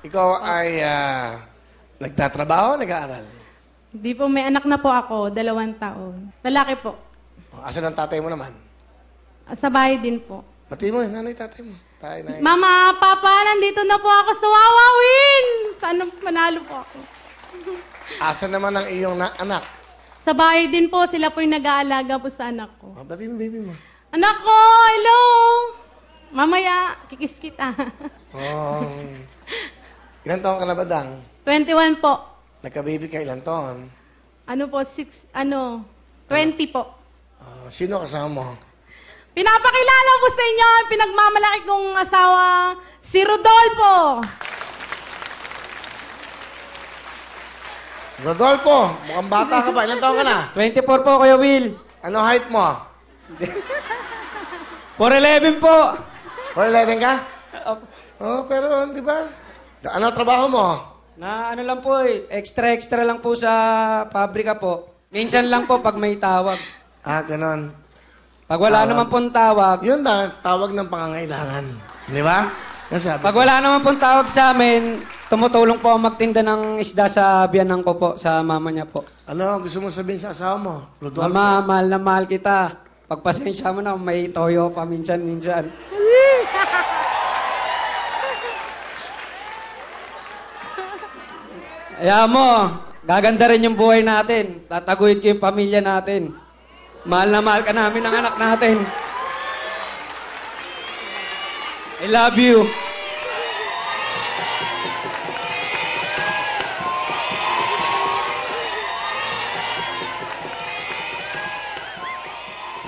ikaw ay nagtatrabaho o nag-aaral? Hindi po, may anak na po ako, 2 taon. Lalaki po. Asan ang tatay mo naman? Sa bahay din po. Pati mo, nanay, tatay mo. Tay, nay. Mama, Papa, nandito na po ako sa Wawawin! Sana manalo po ako. Asan naman ang iyong anak? Sa bahay din po, sila po yung nag-aalaga po sa anak ko. Pati mo, baby mo. Anak ko, hello! Mamaya, kikis kita. Oh. Ilan taon ka na ba, Dang? 21 po. Nagka-baby ka ilan taon? Ano po, 20 po. Sino kasama mo? Pinapakilala ko sa inyo ang pinagmamalaki kong asawa, si Rodolfo. Rodolfo, mukhang bata ka pa. Ilan taon ka na? 24 po, Kuya Will. Ano height mo? 4'11 po. 4'11 ka? Oh, pero di ba? Ano trabaho mo? Na ano lang po extra lang po sa pabrika po. Minsan lang po pag may tawag. Ganon. Pag wala naman pong tawag, Yun na, tawag ng pangangailangan. Di ba? Nasabi. pag wala naman pong tawag sa amin, tumutulong po ako magtinda ng isda sa biyanan ko po, sa mama niya po. Ano gusto mo sabihin sa asawa mo? Rodolfo? Mama, mahal na mahal kita. Pagpasensya mo na, may toyo pa minsan-minsan. Ayaw mo, gaganda rin yung buhay natin. Tataguin ko yung pamilya natin. Mahal na mahal ka namin ng anak natin. I love you.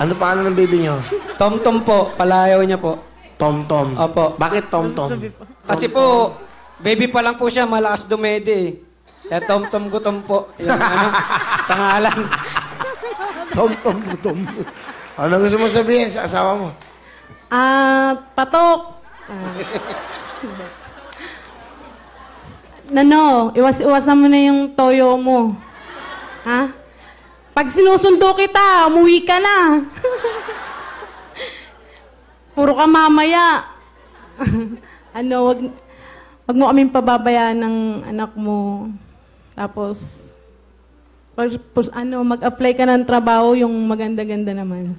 Ano pangalan ng baby nyo? Tom-tom po, palayaw niya po. Tom-tom. Opo. Bakit Tom-tom? Kasi po, baby pa lang po siya, malakas dumede eh. Kaya tom-tom gutom po. Yung pangalan. Tom-tom gutom. Ano gusto mo sabihin sa asawa mo? Patok. Nano, iwas-iwasan mo na yung toyo mo. Ha? Pag sinusundo kita, umuwi ka na. Puro ka mamaya. Wag mo kaming pababayaan ng anak mo. Tapos, mag-apply ka ng trabaho, yung maganda-ganda naman.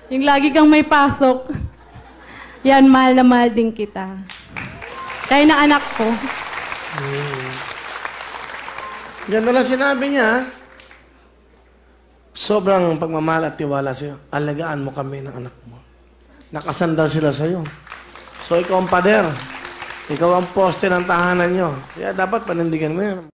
Yung lagi kang may pasok. Yan, mahal na mahal din kita. Kaya na anak ko. Ganda lang sinabi niya. Sobrang pagmamahal at tiwala sa'yo. Alagaan mo kami ng anak mo. Nakasandal sila sa'yo. So, ikaw ang pader. Ikaw ang poste ng tahanan nyo. Kaya dapat panindigan mo yan.